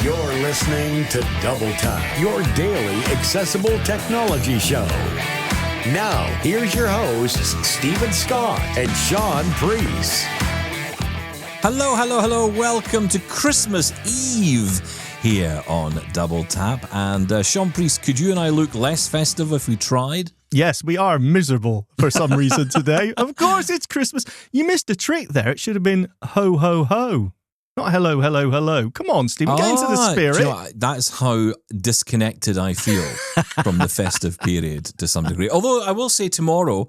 You're listening to Double Tap, your daily accessible technology show. Now, here's your hosts, Stephen Scott and Sean Priest. Hello. Welcome to Christmas Eve here on Double Tap. And Sean Priest, could you and I look less festive if we tried? Yes, we are miserable for some reason today. Of course, it's Christmas. You missed a trick there. It should have been ho, ho, ho. Not hello, hello, hello. Come on, Stephen, get into the spirit. Do you know, that's how disconnected I feel from the festive period to some degree. Although I will say tomorrow,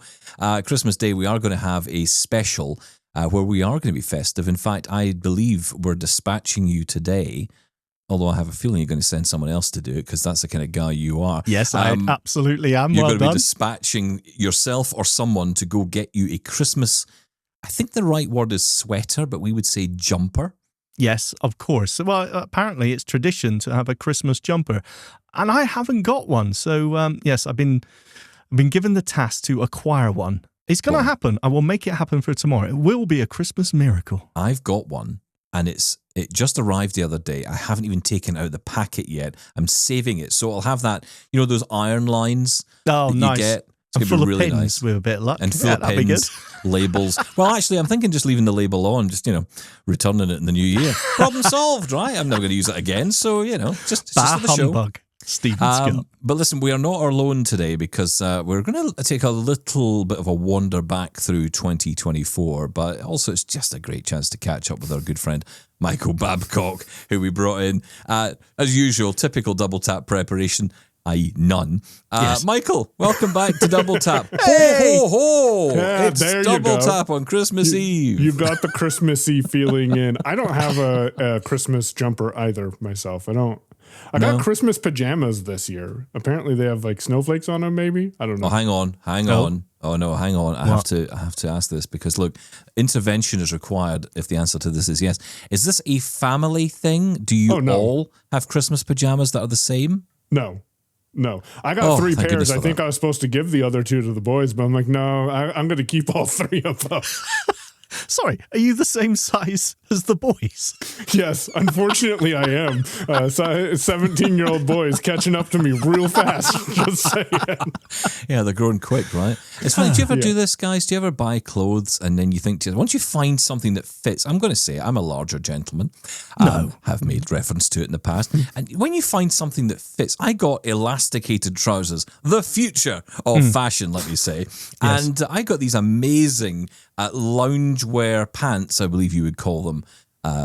Christmas Day, we are going to have a special where we are going to be festive. In fact, I believe we're dispatching you today, although I have a feeling you're going to send someone else to do it because that's the kind of guy you are. Yes, I absolutely am. You're well going to done. be dispatching yourself or someone to go get you a Christmas, I think the right word is sweater, but we would say jumper. Yes, of course. Well, apparently it's tradition to have a Christmas jumper, and I haven't got one. So, yes, I've been given the task to acquire one. It's going to happen. I will make it happen for tomorrow. It will be a Christmas miracle. I've got one, and it just arrived the other day. I haven't even taken out the packet yet. I'm saving it, so I'll have that. You know those iron lines that nice. you get. It's going to be really pins nice with a bit of luck. And full of pins, labels. Well, actually, I'm thinking just leaving the label on, just returning it in the new year. Problem solved, right? I'm never going to use it again. So just for the show. Humbug. Stephen Scott. But listen, we are not alone today because we're going to take a little bit of a wander back through 2024, but also it's just a great chance to catch up with our good friend Michael Babcock, who we brought in. As usual, typical Double Tap preparation, i.e. none. Yes. Michael, welcome back to Double Tap. Hey! Ho, ho, ho! Yeah, It's there you Double go. Tap on Christmas Eve. You've got the Christmassy feeling in. I don't have a Christmas jumper either myself. I got Christmas pajamas this year. Apparently they have like snowflakes on them, maybe. I don't know. Oh, hang on. Oh no, hang on. I have to ask this because look, intervention is required if the answer to this is yes. Is this a family thing? Do you all have Christmas pajamas that are the same? No. I got 3 pairs. I think that. I was supposed to give the other 2 to the boys, but I'm like, no, I'm going to keep all 3 of them. Sorry, are you the same size as the boys? Yes, unfortunately I am. 17-year-old boys catching up to me real fast. Just saying. Yeah, they're growing quick, right? It's funny. Do you ever do this, guys? Do you ever buy clothes and then you think to yourself, once you find something that fits, I'm going to say I'm a larger gentleman. Have made reference to it in the past. And when you find something that fits, I got elasticated trousers, the future of fashion, let me say. Yes. And I got these amazing loungewear pants, I believe you would call them,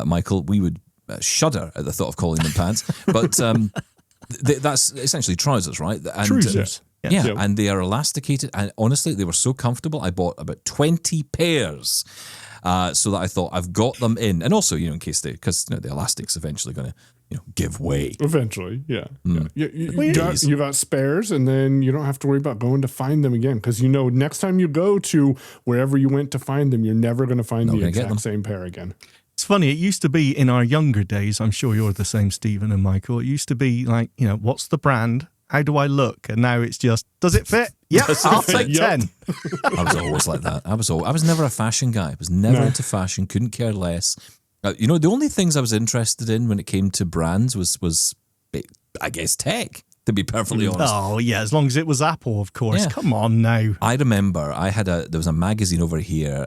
Michael. We would shudder at the thought of calling them pants, but that's essentially trousers, right? And, Trousers. Yeah, and they are elasticated, and honestly, they were so comfortable. I bought about 20 pairs, so that I thought I've got them in, and also in case because the elastic's eventually going to give way. Eventually, yeah. You got spares, and then you don't have to worry about going to find them again because next time you go to wherever you went to find them, you're never going to find the exact same pair again. It's funny, it used to be in our younger days, I'm sure you're the same, Stephen and Michael, it used to be like, what's the brand? How do I look? And now it's just, does it fit? Yeah, I'll take 10. I was always like that. I was never a fashion guy. I was never into fashion, couldn't care less. The only things I was interested in when it came to brands was I guess, tech, to be perfectly honest. Oh, yeah, as long as it was Apple, of course. Yeah. Come on now. I remember there was a magazine over here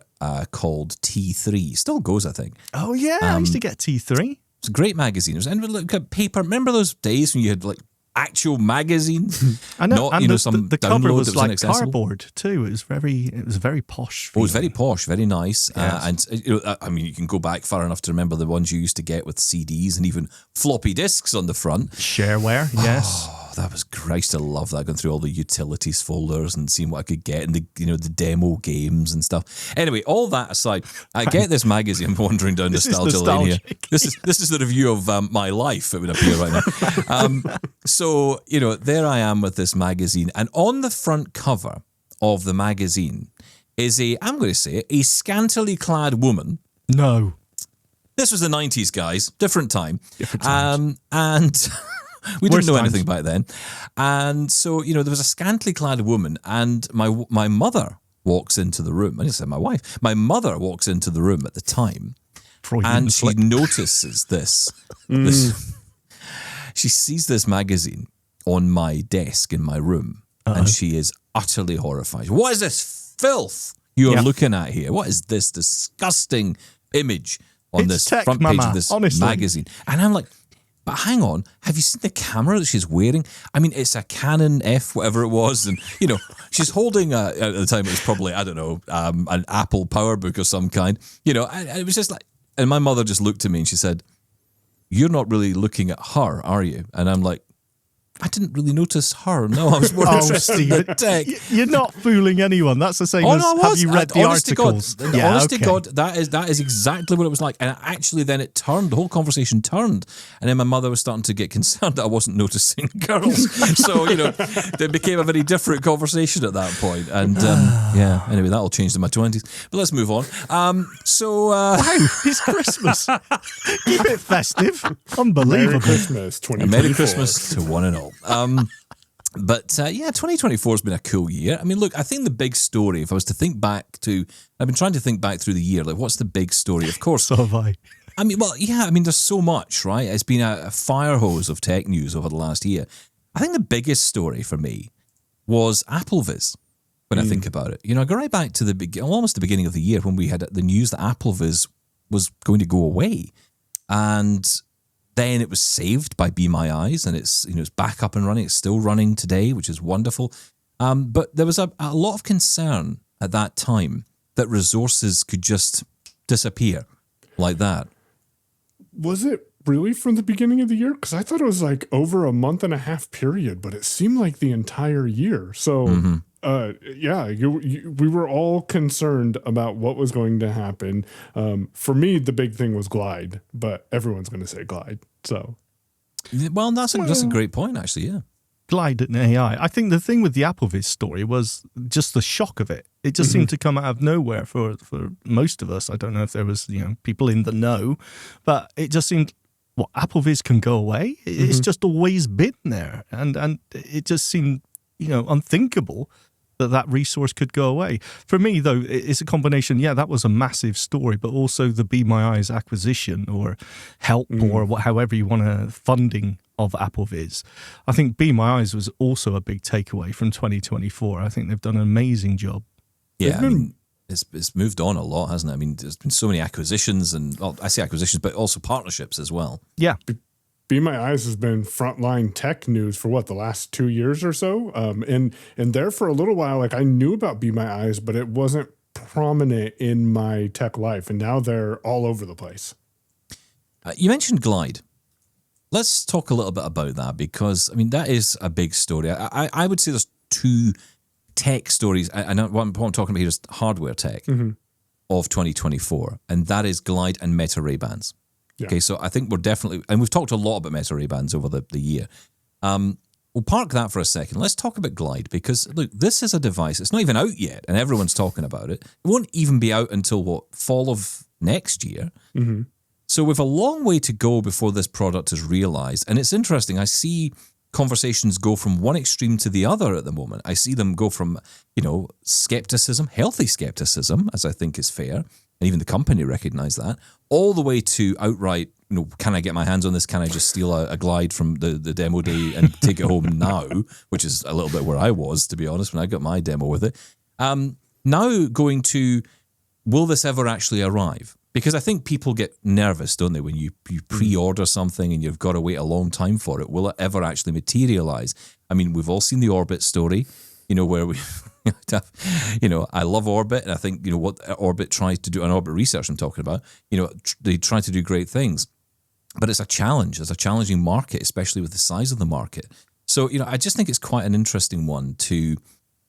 called T3. Still goes, I think. Oh, yeah, I used to get T3. It's a great magazine. It was, and look at paper. Remember those days when you had like actual magazines? I know. Not, and some the cover was like inaccessible. Cardboard too. It was very posh. Oh, it was very posh, very nice. Yes. And you can go back far enough to remember the ones you used to get with CDs and even floppy disks on the front. Shareware, yes. Oh, that was great. I used to love that, going through all the utilities folders and seeing what I could get and the demo games and stuff. Anyway, all that aside, I get this magazine. I'm wandering down nostalgia lane here. This is the review of my life. It would appear right now. So there I am with this magazine, and on the front cover of the magazine is I'm going to say it, a scantily clad woman. No. This was the 90s, guys. Different time. Different times. And we didn't Worst know times. anything back then. And so, there was a scantily clad woman, and my mother walks into the room. I didn't say my wife. My mother walks into the room at the time, Freudian and she slip. notices this she sees this magazine on my desk in my room, and she is utterly horrified. What is this filth you're looking at here? What is this disgusting image on this tech, front page Mama, of this honestly. magazine? And I'm like, but hang on, have you seen the camera that she's wearing? I mean, it's a Canon F, whatever it was, and she's holding at the time it was probably, I don't know, an Apple PowerBook of some kind. And it was just like, and my mother just looked at me and she said, "You're not really looking at her, are you?" And I'm like, I didn't really notice her. No, I was more interested in the tech. You're not fooling anyone. That's the same as, have you read the articles? Honest to God, that is exactly what it was like. And actually then it turned, the whole conversation turned. And then my mother was starting to get concerned that I wasn't noticing girls. So, it became a very different conversation at that point. And anyway, that'll change in my 20s. But let's move on. Wow, it's Christmas. Keep it festive. Unbelievable. Merry Christmas, 2024. Merry Christmas to one and all. But 2024 has been a cool year. I mean, look, I think the big story, if I was to think back to, I've been trying to think back through the year, like what's the big story? Of course. So have I. I mean, there's so much, right? It's been a fire hose of tech news over the last year. I think the biggest story for me was AppleVis. When I think about it, I go right back to almost the beginning of the year when we had the news that AppleVis was going to go away. And then it was saved by Be My Eyes, and it's back up and running. It's still running today, which is wonderful. But there was a lot of concern at that time that resources could just disappear like that. Was it really from the beginning of the year? Because I thought it was like over a month and a half period, but it seemed like the entire year. So, we were all concerned about what was going to happen. For me, the big thing was Glide, but everyone's going to say Glide. So, well, that's a great point, actually. Yeah, Glide and AI. I think the thing with the AppleVis story was just the shock of it. It just seemed to come out of nowhere for most of us. I don't know if there was people in the know, but it just seemed, AppleVis can go away? It's just always been there, and it just seemed unthinkable that resource could go away. For me, though, it's a combination. Yeah, that was a massive story, but also the Be My Eyes acquisition or help or however you want to funding of AppleVis. I think Be My Eyes was also a big takeaway from 2024. I think they've done an amazing job. Yeah, it's moved on a lot, hasn't it? I mean, there's been so many acquisitions, and I say acquisitions, but also partnerships as well. Yeah. Be My Eyes has been frontline tech news for the last 2 years or so. And there for a little while, like I knew about Be My Eyes, but it wasn't prominent in my tech life. And now they're all over the place. You mentioned Glide. Let's talk a little bit about that because, I mean, that is a big story. I would say there's two tech stories. I know what I'm talking about here is hardware tech of 2024, and that is Glide and Meta Ray-Bans. Yeah. Okay, so I think we're definitely, and we've talked a lot about Meta Ray-Bans over the year. We'll park that for a second. Let's talk about Glide because, look, this is a device. It's not even out yet, and everyone's talking about it. It won't even be out until, fall of next year. So we've a long way to go before this product is realized. And it's interesting. I see conversations go from one extreme to the other at the moment. I see them go from, skepticism, healthy skepticism, as I think is fair, and even the company recognize that, all the way to outright, can I get my hands on this? Can I just steal a Glide from the demo day and take it home now? Which is a little bit where I was, to be honest, when I got my demo with it. Now going to, will this ever actually arrive? Because I think people get nervous, don't they, when you pre-order something and you've got to wait a long time for it. Will it ever actually materialize? I mean, we've all seen the Orbit story, where we, I love Orbit, and I think, what Orbit tries to do, and Orbit Research I'm talking about, they try to do great things. But it's a challenge. It's a challenging market, especially with the size of the market. So, I just think it's quite an interesting one to,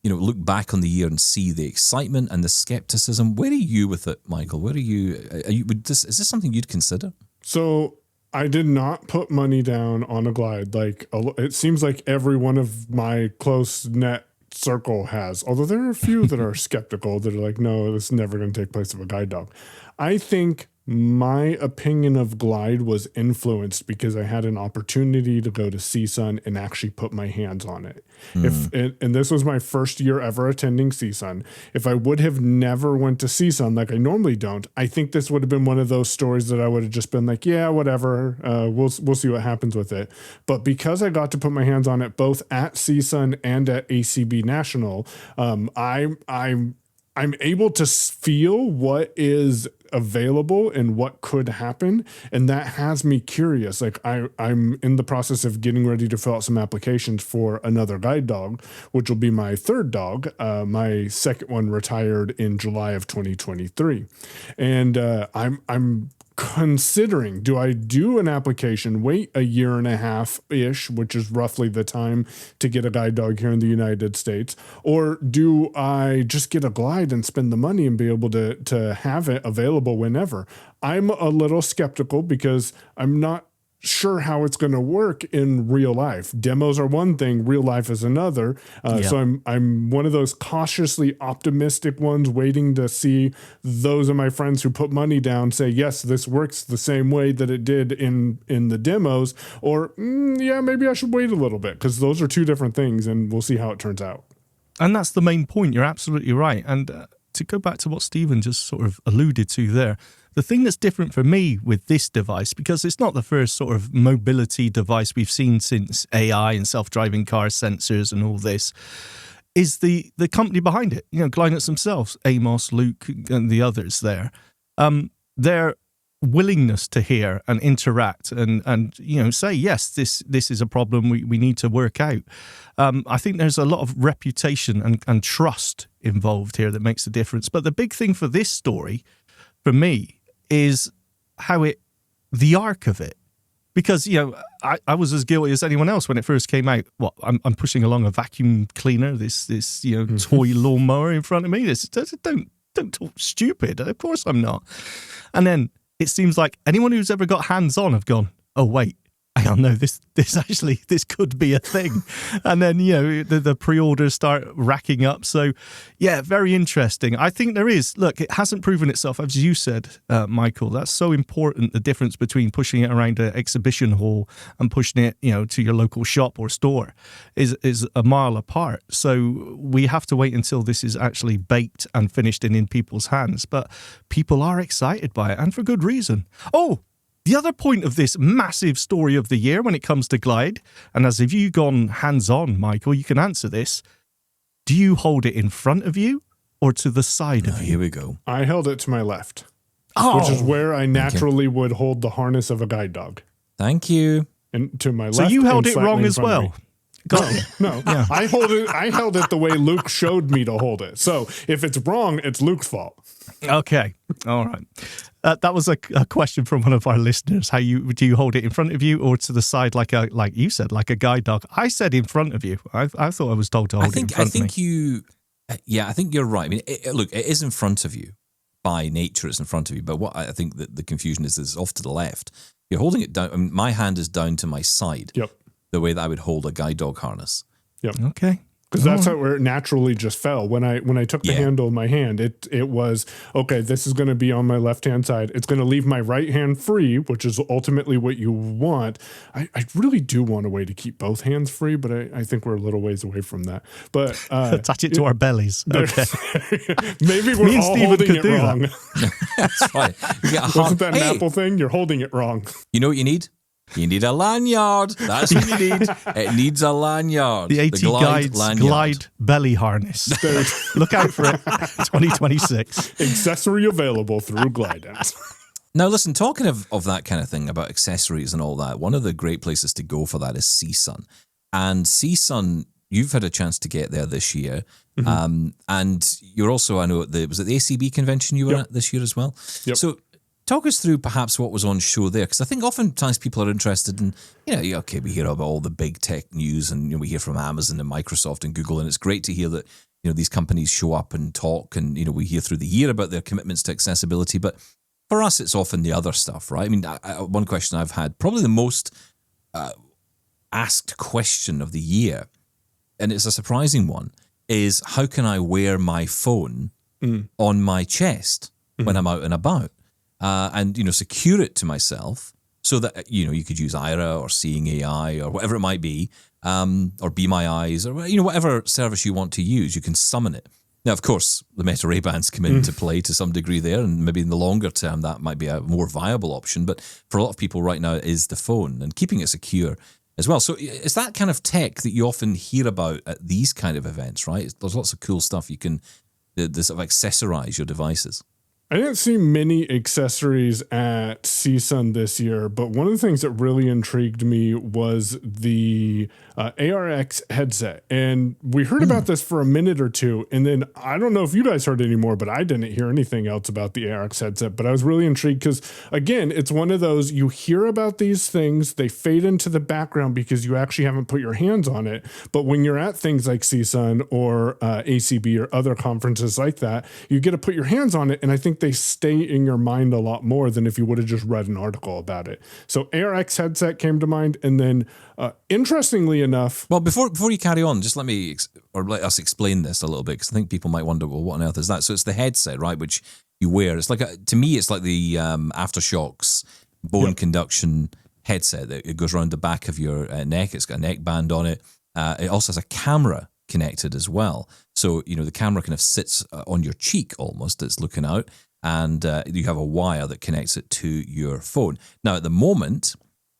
look back on the year and see the excitement and the skepticism. Where are you with it, Michael? Where are you? Is this something you'd consider? So I did not put money down on a Glide. Like, it seems like every one of my close net circle has, although there are a few that are skeptical that are like, no, it's never going to take place of a guide dog. I think my opinion of Glide was influenced because I had an opportunity to go to CSUN and actually put my hands on it. And this was my first year ever attending CSUN. If I would have never went to CSUN like I normally don't, I think this would have been one of those stories that I would have just been like, yeah, whatever. We'll see what happens with it. But because I got to put my hands on it both at CSUN and at ACB National, I'm able to feel what is available and what could happen, and that has me curious. Like I'm in the process of getting ready to fill out some applications for another guide dog, which will be my third dog. My second one retired in July of 2023, and I'm considering, do I do an application, wait a year and a half ish, which is roughly the time to get a guide dog here in the United States, or do I just get a Glide and spend the money and be able to have it available whenever? I'm a little skeptical because I'm not sure how it's going to work in real life. Demos are one thing, real life is another. So I'm one of those cautiously optimistic ones, waiting to see those of my friends who put money down say, yes, this works the same way that it did in the demos, or yeah, maybe I should wait a little bit, because those are two different things, and we'll see how it turns out. And that's the main point. You're absolutely right. And to go back to what Stephen just sort of alluded to there, the thing that's different for me with this device, because it's not the first sort of mobility device we've seen since AI and self-driving car sensors and all this, is the company behind it. You know, Glidance themselves, Amos, Luke, and the others there. Their willingness to hear and interact and you know, say, yes, this is a problem we need to work out. I think there's a lot of reputation and trust involved here that makes the difference. But the big thing for this story, for me, is how the arc of it. Because, you know, I was as guilty as anyone else when it first came out. What, I'm pushing along a vacuum cleaner, this you know, toy lawnmower in front of me. Don't talk stupid. Of course I'm not. And then it seems like anyone who's ever got hands-on have gone, oh, wait, hang on, no, this could be a thing. And then, you know, the pre-orders start racking up. So, yeah, very interesting. I think there is, look, it hasn't proven itself, as you said, Michael. That's so important, the difference between pushing it around an exhibition hall and pushing it, you know, to your local shop or store is a mile apart. So we have to wait until this is actually baked and finished and in people's hands. But people are excited by it, and for good reason. Oh, the other point of this massive story of the year when it comes to Glide, and as if you've gone hands-on, Michael, you can answer this. Do you hold it in front of you or to the side of you? Here we go. I held it to my left, which is where I naturally would hold the harness of a guide dog. Thank you. And to my left. So you held it wrong as well. No. Yeah. I held it the way Luke showed me to hold it. So if it's wrong, it's Luke's fault. Okay. All right. That was a question from one of our listeners. Do you hold it in front of you or to the side, like you said, like a guide dog? I said in front of you. I thought I was told to hold it in front of me. I think you're right. I mean, look, it is in front of you. By nature, it's in front of you. But what I think that the confusion is off to the left. You're holding it down. I mean, my hand is down to my side. Yep. The way that I would hold a guide dog harness. Yep. Okay. Because that's how where it naturally just fell. When I took the handle in my hand, it was, okay, this is going to be on my left-hand side. It's going to leave my right hand free, which is ultimately what you want. I really do want a way to keep both hands free, but I think we're a little ways away from that. But attach it to our bellies. Okay. Maybe we're all holding it wrong. That's right. Wasn't that an Apple thing? You're holding it wrong. You know what you need? You need a lanyard. That's what you need. It needs a lanyard. The AT Glide belly harness. Look out for it. 2026. Accessory available through Glidance. Now, listen, talking of that kind of thing, about accessories and all that, one of the great places to go for that is CSUN. And CSUN, you've had a chance to get there this year. Mm-hmm. And you're also, I know, was it the ACB convention you were at this year as well? Yep. So talk us through perhaps what was on show there, because I think oftentimes people are interested in, you know, okay, we hear about all the big tech news, and you know, we hear from Amazon and Microsoft and Google, and it's great to hear that, you know, these companies show up and talk, and you know, we hear through the year about their commitments to accessibility. But for us, it's often the other stuff, right? I mean, one question I've had, probably the most asked question of the year, and it's a surprising one, is how can I wear my phone on my chest when I'm out and about? and, secure it to myself so that, you could use Ira or Seeing AI or whatever it might be, or Be My Eyes or, whatever service you want to use, you can summon it. Now, of course, the Meta Ray-Bans come into play to some degree there, and maybe in the longer term that might be a more viable option. But for a lot of people right now, it is the phone and keeping it secure as well. So it's that kind of tech that you often hear about at these kind of events, right? There's lots of cool stuff you can sort of accessorize your devices. I didn't see many accessories at CSUN this year, but one of the things that really intrigued me was the ARX headset. And we heard about this for a minute or two, and then I don't know if you guys heard any more, but I didn't hear anything else about the ARX headset. But I was really intrigued because, again, it's one of those, you hear about these things, they fade into the background because you actually haven't put your hands on it. But when you're at things like CSUN or ACB or other conferences like that, you get to put your hands on it, and I think they stay in your mind a lot more than if you would have just read an article about it. So ARX headset came to mind, and then interestingly enough, well, before you carry on, just let us explain this a little bit, because I think people might wonder, well, what on earth is that? So it's the headset, right, which you wear. It's like to me, it's like the AfterShokz bone conduction headset that it goes around the back of your neck. It's got a neck band on it. It also has a camera connected as well. So the camera kind of sits on your cheek almost. It's looking out. And you have a wire that connects it to your phone. Now, at the moment,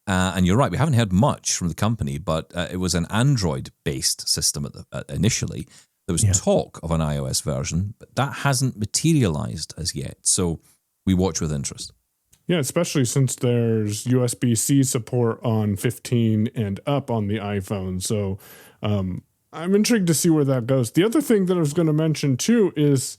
and you're right, we haven't heard much from the company, but it was an Android-based system initially. There was talk of an iOS version, but that hasn't materialized as yet. So we watch with interest. Yeah, especially since there's USB-C support on 15 and up on the iPhone. So I'm intrigued to see where that goes. The other thing that I was going to mention, too, is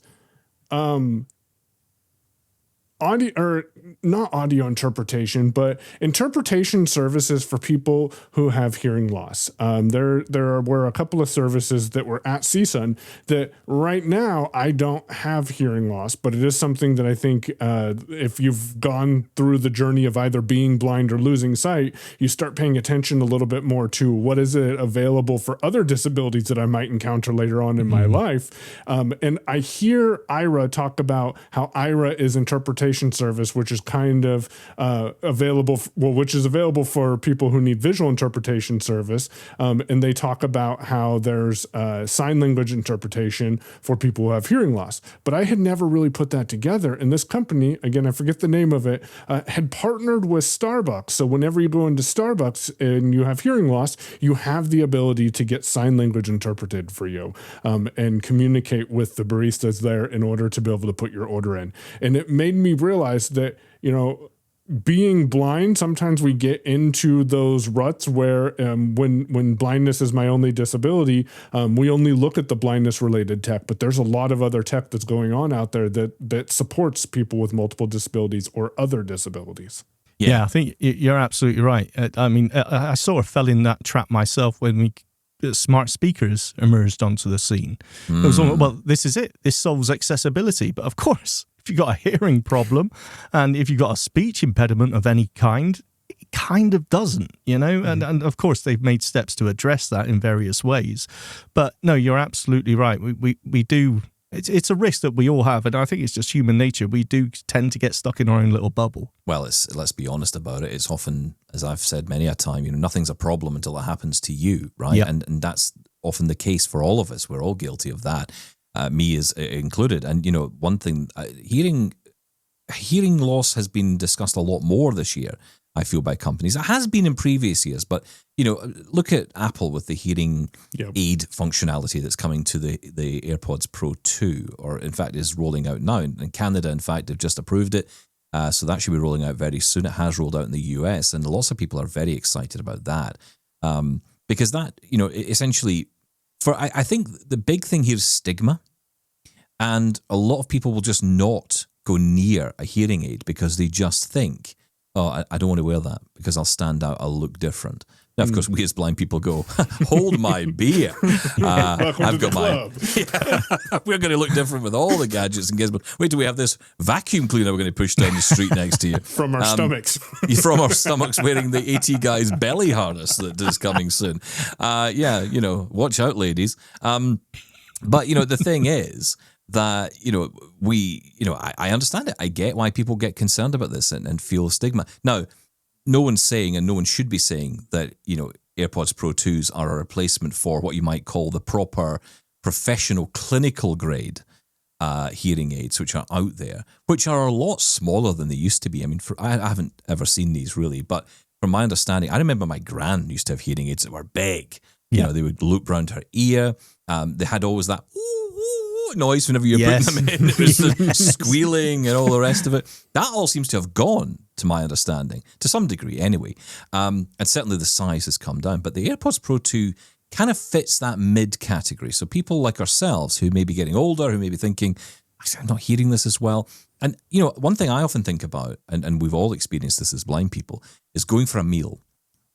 audio, or not audio interpretation, but interpretation services for people who have hearing loss. There were a couple of services that were at CSUN that right now I don't have hearing loss, but it is something that I think if you've gone through the journey of either being blind or losing sight, you start paying attention a little bit more to what is it available for other disabilities that I might encounter later on in my life. And I hear Ira talk about how Ira is interpretation service, which is kind of available for people who need visual interpretation service. And they talk about how there's sign language interpretation for people who have hearing loss. But I had never really put that together. And this company, again, I forget the name of it, had partnered with Starbucks. So whenever you go into Starbucks and you have hearing loss, you have the ability to get sign language interpreted for you and communicate with the baristas there in order to be able to put your order in. And it made me realize that, being blind, sometimes we get into those ruts where when blindness is my only disability, we only look at the blindness related tech, but there's a lot of other tech that's going on out there that supports people with multiple disabilities or other disabilities. Yeah, I think you're absolutely right. I sort of fell in that trap myself when smart speakers emerged onto the scene. It was almost, well, this is it. This solves accessibility. But of course, if you've got a hearing problem and if you've got a speech impediment of any kind, it kind of doesn't, and of course they've made steps to address that in various ways. But no, you're absolutely right. We do. It's a risk that we all have, and I think it's just human nature. We do tend to get stuck in our own little bubble. Well, let's be honest about it. It's often, as I've said many a time, nothing's a problem until it happens to you, right? Yeah. And that's often the case for all of us. We're all guilty of that, me is included. And one thing, hearing loss has been discussed a lot more this year, I feel, by companies. It has been in previous years, but look at Apple with the hearing aid functionality that's coming to the AirPods Pro 2, or in fact is rolling out now. In Canada, in fact, they've just approved it, so that should be rolling out very soon. It has rolled out in the US, and lots of people are very excited about that, because that, essentially, I think the big thing here is stigma, and a lot of people will just not go near a hearing aid because they just think, oh, I don't want to wear that because I'll stand out, I'll look different. Now, of course, we as blind people go, hold my beer. I've got my... We're going to look different with all the gadgets and gizmos. Wait till we have this vacuum cleaner we're going to push down the street next to you. From our stomachs. From our stomachs, wearing the AT guy's belly harness that is coming soon. Watch out, ladies. But, the thing is, that, I understand it. I get why people get concerned about this and feel stigma. Now, no one's saying, and no one should be saying, that, AirPods Pro 2s are a replacement for what you might call the proper professional clinical grade hearing aids, which are out there, which are a lot smaller than they used to be. I mean, I haven't ever seen these really, but from my understanding, I remember my gran used to have hearing aids that were big. They would loop round her ear. They had always that noise whenever you're putting them in. It was the squealing and all the rest of it. That all seems to have gone, to my understanding, to some degree anyway. And certainly the size has come down. But the AirPods Pro 2 kind of fits that mid category. So people like ourselves who may be getting older, who may be thinking, I'm not hearing this as well. And, one thing I often think about, and we've all experienced this as blind people, is going for a meal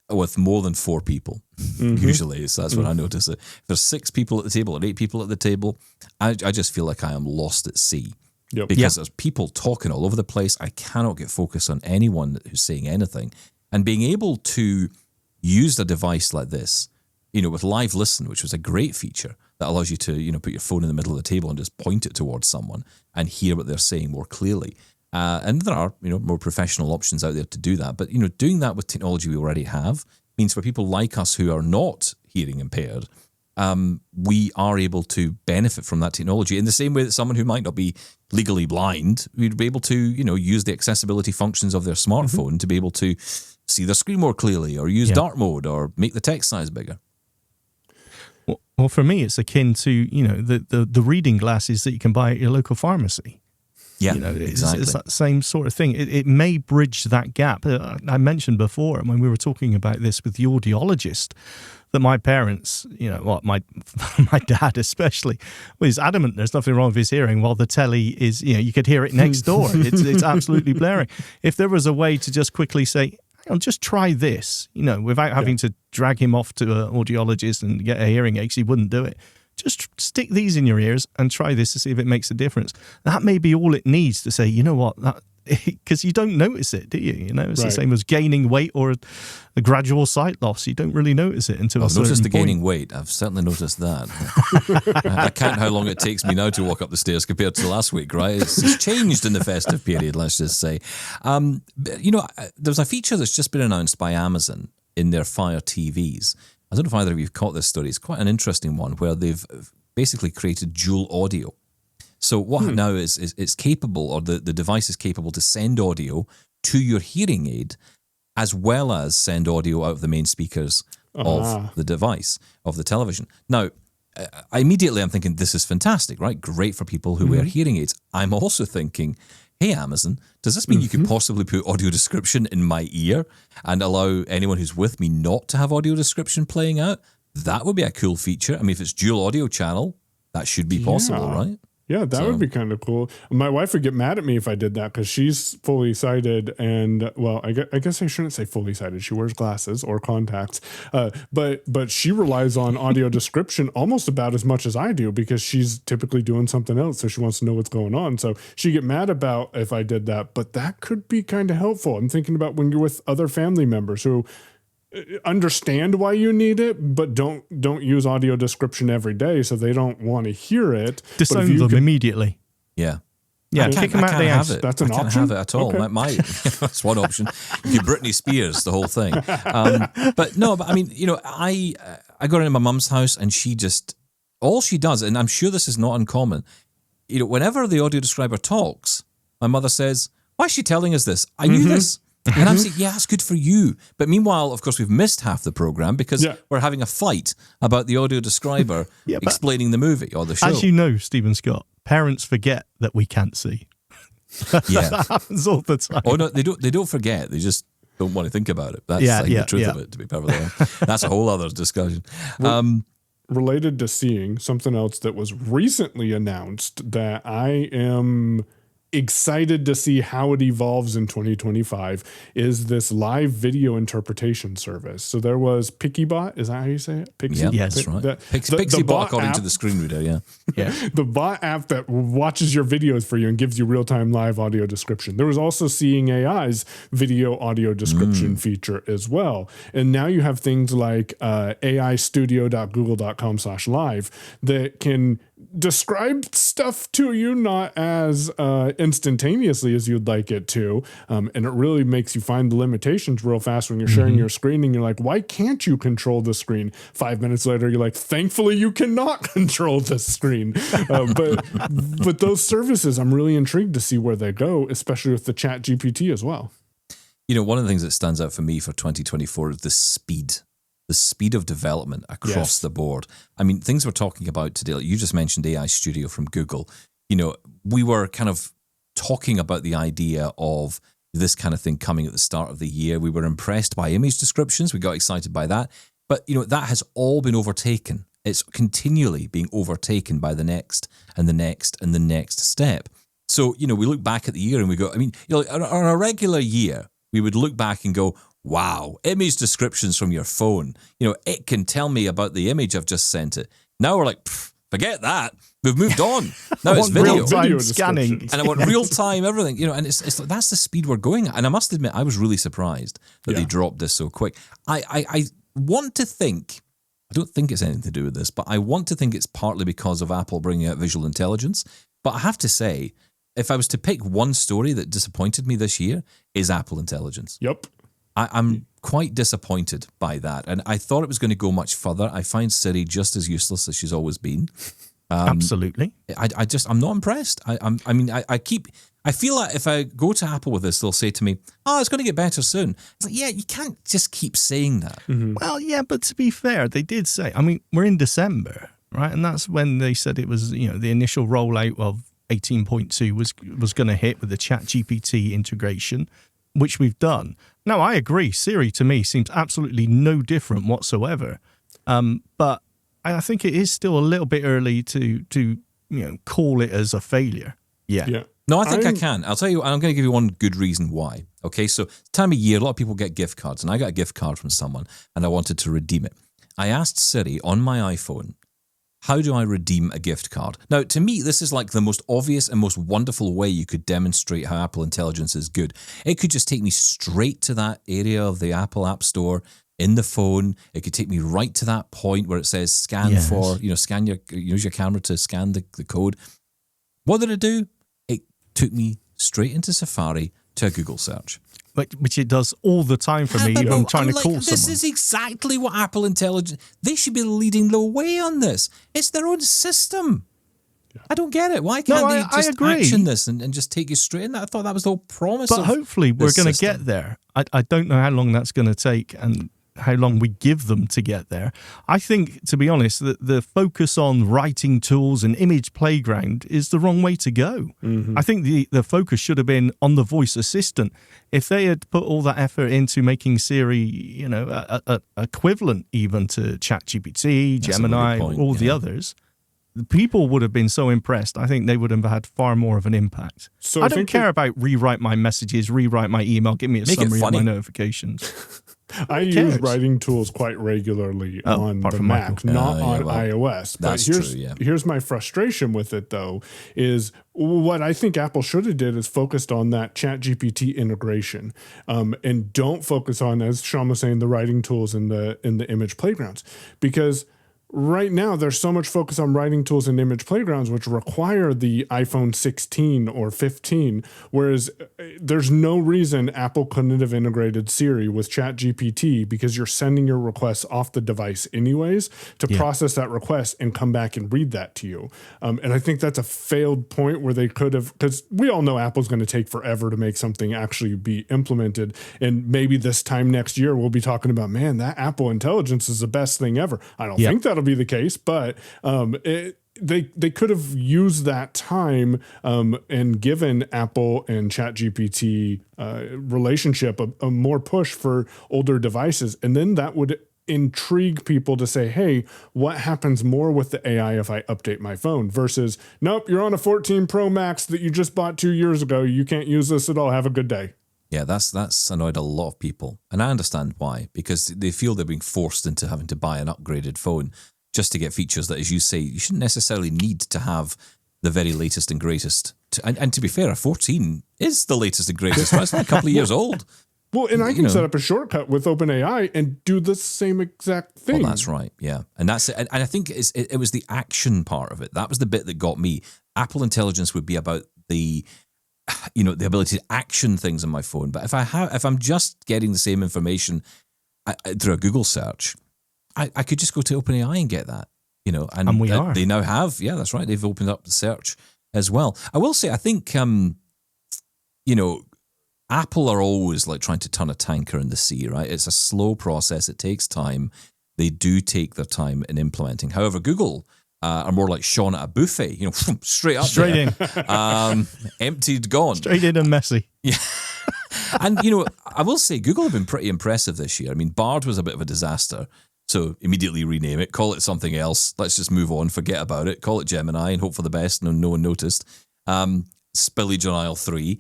with more than 4 people. Usually, so that's what I notice. If there's 6 people at the table or 8 people at the table, I just feel like I am lost at sea. Because there's people talking all over the place. I cannot get focused on anyone who's saying anything. And being able to use a device like this, with Live Listen, which was a great feature that allows you to, put your phone in the middle of the table and just point it towards someone and hear what they're saying more clearly. And there are, more professional options out there to do that. But, doing that with technology we already have means for people like us who are not hearing impaired, we are able to benefit from that technology in the same way that someone who might not be legally blind would be able to, use the accessibility functions of their smartphone to be able to see their screen more clearly or use dark mode or make the text size bigger. Well, for me, it's akin to, the reading glasses that you can buy at your local pharmacy. Yeah, exactly. It's that same sort of thing. It may bridge that gap. I mentioned before when we were talking about this with the audiologist that my parents, my dad especially, was adamant there's nothing wrong with his hearing while the telly is, you could hear it next door. It's absolutely blaring. If there was a way to just quickly say, just try this, without having to drag him off to an audiologist and get a hearing aid, he wouldn't do it. Just stick these in your ears and try this to see if it makes a difference. That may be all it needs to say, you know what, because you don't notice it, do you? It's the same as gaining weight or a gradual sight loss. You don't really notice it until I've noticed the point. gaining weight. I've certainly noticed that. I count how long it takes me now to walk up the stairs compared to last week, right? It's changed in the festive period, let's just say. There's a feature that's just been announced by Amazon in their Fire TVs. I don't know if either of you have caught this story. It's quite an interesting one where they've basically created dual audio. So what now is it's capable, or the device is capable to send audio to your hearing aid as well as send audio out of the main speakers of the device, of the television. Now, I'm thinking this is fantastic, right? Great for people who wear hearing aids. I'm also thinking, hey, Amazon, does this mean you could possibly put audio description in my ear and allow anyone who's with me not to have audio description playing out? That would be a cool feature. I mean, if it's dual audio channel, that should be possible, right? Yeah, that would be kind of cool. My wife would get mad at me if I did that because she's fully sighted, and well, I guess I shouldn't say fully sighted. She wears glasses or contacts, but she relies on audio description almost about as much as I do because she's typically doing something else, so she wants to know what's going on. So she'd get mad about if I did that, but that could be kind of helpful. I'm thinking about when you're with other family members who understand why you need it, but don't use audio description every day, so they don't want to hear it. Disown them immediately. Yeah, kick them out of the house. That's an option. I can't have it at all. Okay. That's one option. You Britney Spears the whole thing. But I mean, I got into my mum's house, and she just all she does, and I'm sure this is not uncommon. Whenever the audio describer talks, my mother says, "Why is she telling us this? I knew this." And I'm saying, yeah, it's good for you. But meanwhile, of course, we've missed half the program because we're having a fight about the audio describer explaining the movie or the show. As you know, Stephen Scott, parents forget that we can't see. That happens all the time. Oh no, they don't forget. They just don't want to think about it. That's the truth of it, to be perfectly honest. That's a whole other discussion. Related to seeing, something else that was recently announced that I am excited to see how it evolves in 2025 is this live video interpretation service. So there was PixieBot, is that how you say it? Pixie? Yeah, yes, right. PixieBot according to the screen reader, yeah. The bot app that watches your videos for you and gives you real-time live audio description. There was also Seeing AI's video audio description feature as well. And now you have things like aistudio.google.com/live that can describe stuff to you not as instantaneously as you'd like it to. And it really makes you find the limitations real fast when you're sharing your screen and you're like, why can't you control the screen? 5 minutes later, you're like, thankfully you cannot control the screen. But those services, I'm really intrigued to see where they go, especially with the Chat GPT as well. You know, one of the things that stands out for me for 2024 is the speed of development across the board. I mean, things we're talking about today, like you just mentioned AI Studio from Google. You know, we were kind of talking about the idea of this kind of thing coming at the start of the year. We were impressed by image descriptions. We got excited by that. But, you know, that has all been overtaken. It's continually being overtaken by the next and the next and the next step. So, you know, we look back at the year and we go, I mean, you know, on a regular year, we would look back and go, wow, image descriptions from your phone. You know, it can tell me about the image I've just sent it. Now we're like, forget that. We've moved on. Now it's video. Real-time scanning. And I want real-time everything. You know, and it's like, that's the speed we're going at. And I must admit, I was really surprised that they dropped this so quick. I want to think, I don't think it's anything to do with this, but I want to think it's partly because of Apple bringing out visual intelligence. But I have to say, if I was to pick one story that disappointed me this year, is Apple Intelligence. Yep. I'm quite disappointed by that. And I thought it was going to go much further. I find Siri just as useless as she's always been. Absolutely. I'm not impressed. I feel like if I go to Apple with this, they'll say to me, oh, it's going to get better soon. It's like, yeah, you can't just keep saying that. Mm-hmm. Well, yeah, but to be fair, they did say, I mean, we're in December, right? And that's when they said it was, you know, the initial rollout of 18.2 was going to hit with the Chat GPT integration, which we've done. Now, I agree. Siri, to me, seems absolutely no different whatsoever. But I think it is still a little bit early to call it as a failure. Yeah. No, I think I can. I'll tell you, I'm going to give you one good reason why. Okay, so time of year, a lot of people get gift cards, and I got a gift card from someone, and I wanted to redeem it. I asked Siri on my iPhone, how do I redeem a gift card? Now, to me, this is like the most obvious and most wonderful way you could demonstrate how Apple Intelligence is good. It could just take me straight to that area of the Apple App Store in the phone. It could take me right to that point where it says scan use your camera to scan the code. What did it do? It took me straight into Safari to a Google search. Which it does all the time for me if I'm trying to call someone. This is exactly what Apple Intelligence... They should be leading the way on this. It's their own system. Yeah. I don't get it. Why can't they just action this and just take you straight in? I thought that was the whole promise But hopefully we're going to get there. I don't know how long that's going to take and how long we give them to get there. I think, to be honest, that the focus on writing tools and image playground is the wrong way to go. Mm-hmm. I think the focus should have been on the voice assistant. If they had put all that effort into making Siri, a equivalent even to ChatGPT, Gemini, all the others, people would have been so impressed. I think they would have had far more of an impact. So I don't care about rewrite my messages, rewrite my email, give me a summary of my notifications. I use writing tools quite regularly on the Mac, not on iOS. But here's my frustration with it, though, is what I think Apple should have did is focused on that ChatGPT integration, and don't focus on, as Sean was saying, the writing tools in the image playgrounds, because right now, there's so much focus on writing tools and image playgrounds, which require the iPhone 16 or 15, whereas there's no reason Apple couldn't have integrated Siri with ChatGPT, because you're sending your requests off the device anyways to process that request and come back and read that to you. And I think that's a failed point where they could have, because we all know Apple's going to take forever to make something actually be implemented. And maybe this time next year, we'll be talking about, man, that Apple Intelligence is the best thing ever. I don't think that'll be the case, but they could have used that time and given Apple and ChatGPT relationship a more push for older devices, and then that would intrigue people to say, hey, what happens more with the AI if I update my phone versus, nope, you're on a 14 Pro Max that you just bought 2 years ago, you can't use this at all, have a good day. Yeah, that's annoyed a lot of people, and I understand why, because they feel they're being forced into having to buy an upgraded phone just to get features that, as you say, you shouldn't necessarily need to have the very latest and greatest. And to be fair, a 14 is the latest and greatest. It's only a couple of years old. Well, and I can set up a shortcut with OpenAI and do the same exact thing. Well, that's right. Yeah. And that's it. And I think it was the action part of it. That was the bit that got me. Apple Intelligence would be about the ability to action things on my phone. But if I'm just getting the same information through a Google search, I could just go to OpenAI and get that, and we are. They now have, yeah, that's right. They've opened up the search as well. I will say, I think, Apple are always like trying to turn a tanker in the sea, right? It's a slow process. It takes time. They do take their time in implementing. However, Google are more like Sean at a buffet, straight in, emptied, gone, straight in and messy. Yeah. And, I will say Google have been pretty impressive this year. I mean, Bard was a bit of a disaster. So immediately rename it, call it something else. Let's just move on, forget about it. Call it Gemini and hope for the best. No one noticed. Spillage on aisle 3,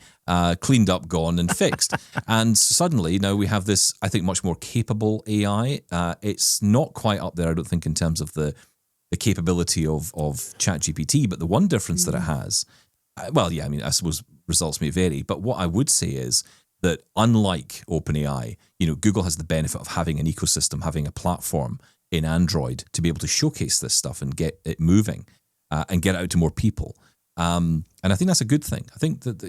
cleaned up, gone, and fixed. And suddenly now we have this, I think, much more capable AI. It's not quite up there, I don't think, in terms of the capability of ChatGPT, but the one difference that it has, I suppose results may vary, but what I would say is that unlike OpenAI, Google has the benefit of having an ecosystem, having a platform in Android to be able to showcase this stuff and get it moving and get it out to more people. And I think that's a good thing. I think that,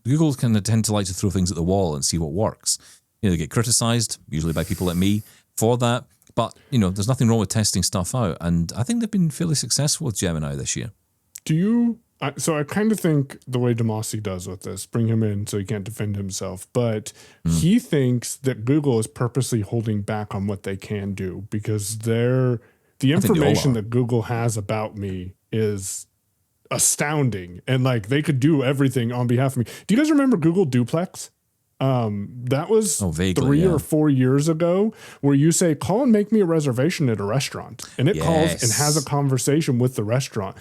Google kind of tend to like to throw things at the wall and see what works. They get criticized, usually by people like me, for that. But, there's nothing wrong with testing stuff out. And I think they've been fairly successful with Gemini this year. So I kind of think the way Demasi does with this, bring him in so he can't defend himself, but he thinks that Google is purposely holding back on what they can do because the information that Google has about me is astounding. And like they could do everything on behalf of me. Do you guys remember Google Duplex? That was vaguely, 3 or 4 years ago where you say, call and make me a reservation at a restaurant. And it calls and has a conversation with the restaurant.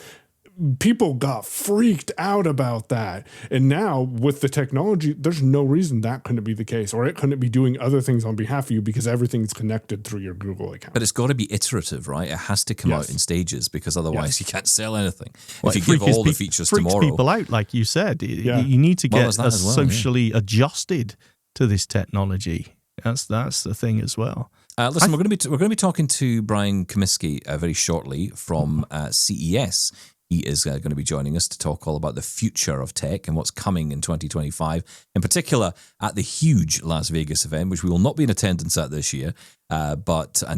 People got freaked out about that. And now with the technology, there's no reason that couldn't be the case, or it couldn't be doing other things on behalf of you because everything's connected through your Google account. But it's got to be iterative, right? It has to come out in stages because otherwise you can't sell anything. Well, if you give all the features tomorrow. Freaks people out, like you said. You need to get socially adjusted to this technology. That's the thing as well. Listen, we're going to be talking to Brian Comiskey very shortly from CES. He is going to be joining us to talk all about the future of tech and what's coming in 2025, in particular at the huge Las Vegas event, which we will not be in attendance at this year. And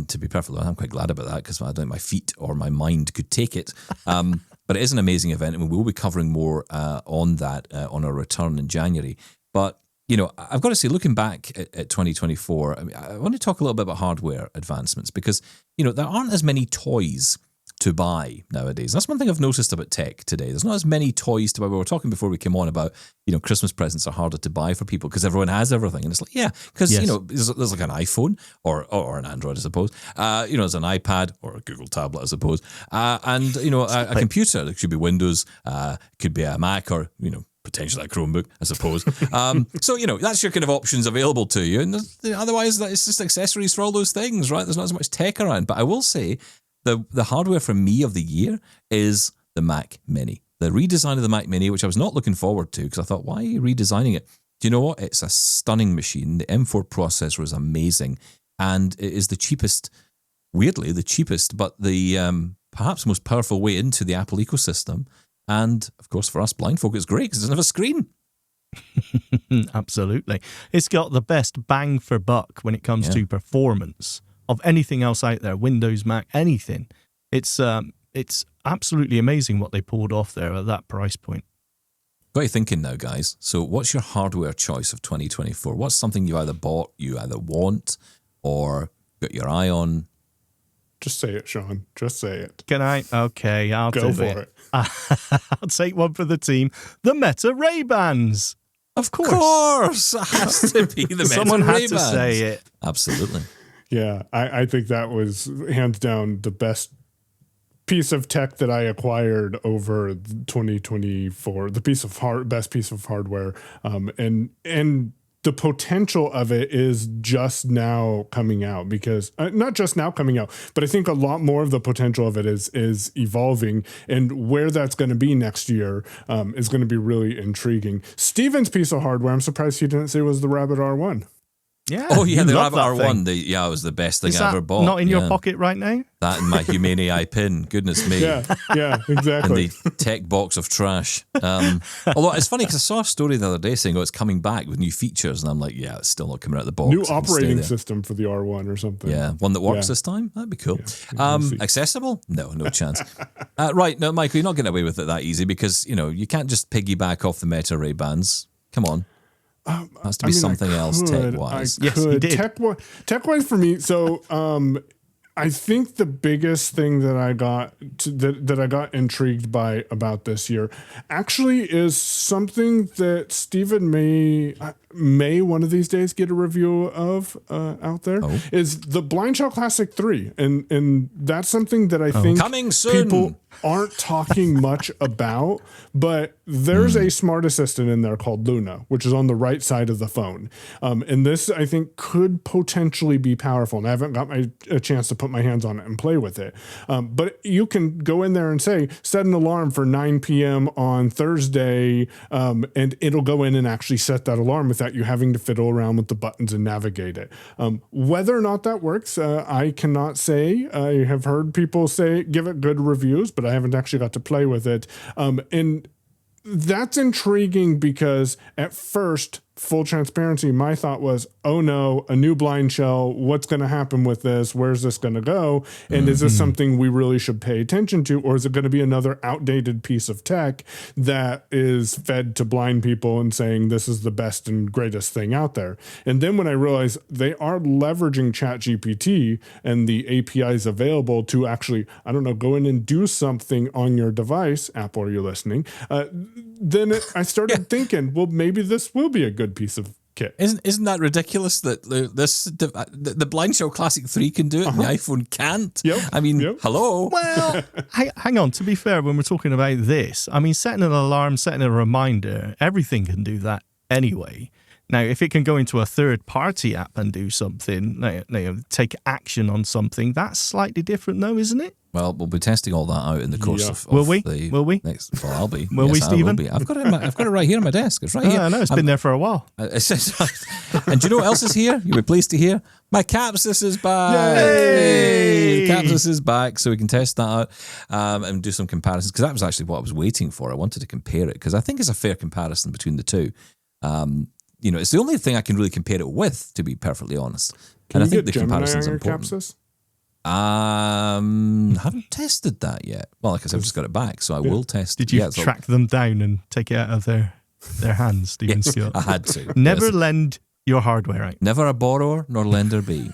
to be perfectly honest, I'm quite glad about that because I don't think my feet or my mind could take it. But it is an amazing event, and we will be covering more on that on our return in January. But I've got to say, looking back at 2024, I want to talk a little bit about hardware advancements because there aren't as many toys to buy nowadays. That's one thing I've noticed about tech today. There's not as many toys to buy. We were talking before we came on about, Christmas presents are harder to buy for people because everyone has everything. And it's like, because, there's like an iPhone or an Android, I suppose. There's an iPad or a Google tablet, I suppose. And, a computer. It should be Windows, could be a Mac or, potentially a Chromebook, I suppose. So, that's your kind of options available to you. And otherwise, it's just accessories for all those things, right? There's not as much tech around. But I will say, the hardware for me of the year is the Mac Mini. The redesign of the Mac Mini, which I was not looking forward to because I thought, why are you redesigning it? Do you know what? It's a stunning machine. The M4 processor is amazing. And it is the cheapest, weirdly, but the perhaps most powerful way into the Apple ecosystem. And, of course, for us blind folk, it's great because it doesn't have a screen. Absolutely. It's got the best bang for buck when it comes to performance of anything else out there, Windows, Mac, anything. It's absolutely amazing what they pulled off there at that price point. Got you thinking now, guys. So what's your hardware choice of 2024? What's something you either bought, you either want, or got your eye on? Just say it, Sean. Just say it. Can I? Okay, I'll go for it. I'll take one for the team. The Meta Ray-Bans. Of course. It has to be the Meta Someone Ray-Bans. had to say it. Absolutely. Yeah, I think that was hands down the best piece of tech that I acquired over 2024. The best piece of hardware, and the potential of it is just now coming out because not just now coming out, but I think a lot more of the potential of it is evolving, and where that's going to be next year is going to be really intriguing. Steven's piece of hardware, I'm surprised he didn't say was the Rabbit R1. Yeah. Oh yeah, you the love Rabbit that R1. thing. It was the best thing Is I that ever bought. not in your pocket right now? That and my Humane AI pin. Goodness me. Yeah, In exactly. the tech box of trash. Although it's funny because I saw a story the other day saying, it's coming back with new features. And I'm like, yeah, it's still not coming out of the box. New It can stay operating there. system for the R1 or something. Yeah, one that works Yeah. this time. That'd be cool. we'll see. Accessible? No chance. Right, no, Michael, you're not getting away with it that easy because, you can't just piggyback off the Meta Ray Bans. Come on. Has to be something else tech-wise. Yes, he did. Tech-wise for me, so I think the biggest thing that I got that I got intrigued by about this year actually is something that Stephen may one of these days get a review of out there. Is the Blind Shell Classic 3, and that's something that I think Coming soon. people aren't talking much about, but there's a smart assistant in there called Luna, which is on the right side of the phone. And this, I think, could potentially be powerful. And I haven't got a chance to put my hands on it and play with it. But you can go in there and say, set an alarm for 9 p.m. on Thursday, and it'll go in and actually set that alarm without you having to fiddle around with the buttons and navigate it. Whether or not that works, I cannot say. I have heard people give it good reviews, but I haven't actually got to play with it. And that's intriguing because at first, full transparency, my thought was, oh no, a new blind shell. What's going to happen with this? Where's this going to go? And is this something we really should pay attention to? Or is it going to be another outdated piece of tech that is fed to blind people and saying this is the best and greatest thing out there? And then when I realized they are leveraging ChatGPT and the APIs available to actually, go in and do something on your device, Apple, are you listening? Then I started thinking, well, maybe this will be a good piece of kit. Isn't that ridiculous that the Blind Shell Classic 3 can do it and the iPhone can't? Yep. Hello? Well, hang on. To be fair, when we're talking about this, setting an alarm, setting a reminder, everything can do that anyway. Now, if it can go into a third-party app and do something, take action on something, that's slightly different though, isn't it? Well, we'll be testing all that out in the course of Will we? the Will we? next. Well, I'll be. Will we, I Stephen? will be. I've got it right here on my desk. It's right here. I know, it's been there for a while. It says, and do you know what else is here? You'll be pleased to hear my Capsus is back. Yay! Capsus is back, so we can test that out and do some comparisons because that was actually what I was waiting for. I wanted to compare it because I think it's a fair comparison between the two. It's the only thing I can really compare it with, to be perfectly honest. Can I you think get the Gemini comparison's on your important. Capsus? Haven't tested that yet. Well, like I said, I've just got it back, so I will test. Did you track them down and take it out of their hands, Stephen Yes, Scott? I had to. Never Yes. lend your hardware out. Never a borrower nor lender be.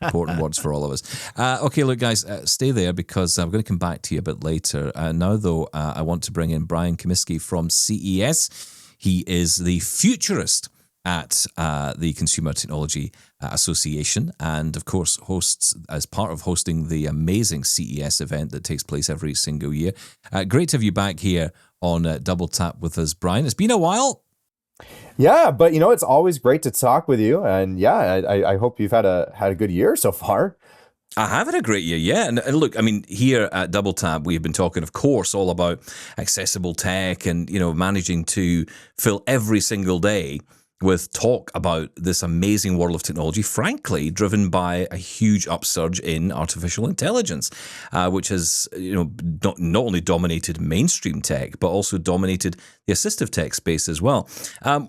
Important words for all of us. Okay, look, guys, stay there because I'm going to come back to you a bit later. Now, though, I want to bring in Brian Comiskey from CES. He is the Futurist at the Consumer Technology Association and, of course, hosts as part of hosting the amazing CES event that takes place every single year. Great to have you back here on Double Tap with us, Brian. It's been a while. Yeah, but it's always great to talk with you, and I hope you've had a good year so far. I have had a great year, yeah. And look, here at Double Tap, we've been talking, of course, all about accessible tech and, managing to fill every single day with talk about this amazing world of technology, frankly, driven by a huge upsurge in artificial intelligence, which has, not only dominated mainstream tech, but also dominated the assistive tech space as well.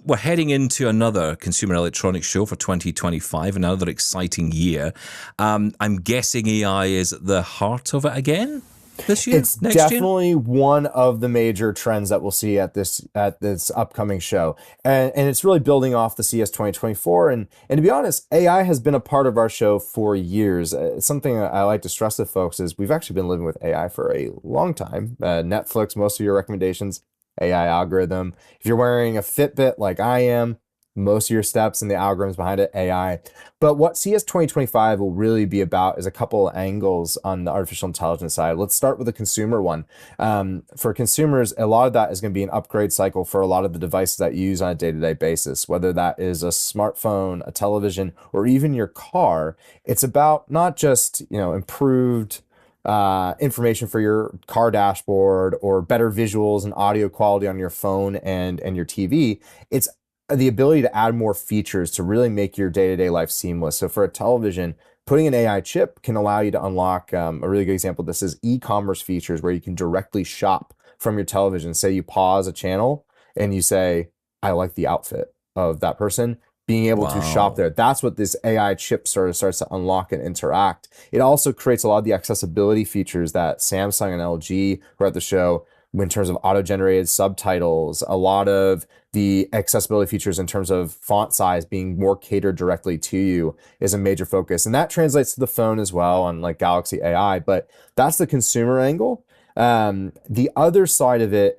We're heading into another Consumer Electronics Show for 2025, another exciting year. I'm guessing AI is at the heart of it again this year? It's definitely one of the major trends that we'll see at this upcoming show, and it's really building off the CES 2024. And to be honest, AI has been a part of our show for years. Something I like to stress to folks is we've actually been living with AI for a long time. Netflix, most of your recommendations, AI algorithm. If you're wearing a Fitbit like I am, most of your steps and the algorithms behind it, AI. But what CES 2025 will really be about is a couple of angles on the artificial intelligence side. Let's start with the consumer one. For consumers, a lot of that is going to be an upgrade cycle for a lot of the devices that you use on a day-to-day basis, whether that is a smartphone, a television, or even your car. It's about not just, improved information for your car dashboard or better visuals and audio quality on your phone and your TV. It's the ability to add more features to really make your day-to-day life seamless. So for a television, putting an AI chip can allow you to unlock a really good example of this is e-commerce features where you can directly shop from your television. Say you pause a channel and you say, I like the outfit of that person, being able to shop there. That's what this AI chip sort of starts to unlock and interact. It also creates a lot of the accessibility features that Samsung and LG were at the show in terms of auto-generated subtitles, a lot of the accessibility features in terms of font size being more catered directly to you is a major focus. And that translates to the phone as well on like Galaxy AI, but that's the consumer angle. The other side of it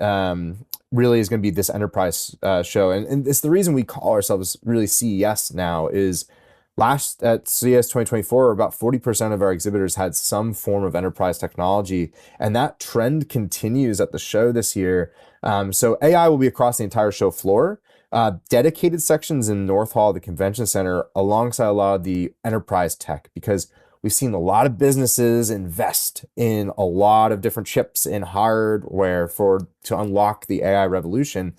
really is going to be this enterprise show. And it's the reason we call ourselves really CES now is last at CES 2024, about 40% of our exhibitors had some form of enterprise technology, and that trend continues at the show this year. So AI will be across the entire show floor, dedicated sections in North Hall of the Convention Center alongside a lot of the enterprise tech, because we've seen a lot of businesses invest in a lot of different chips and hardware to unlock the AI revolution.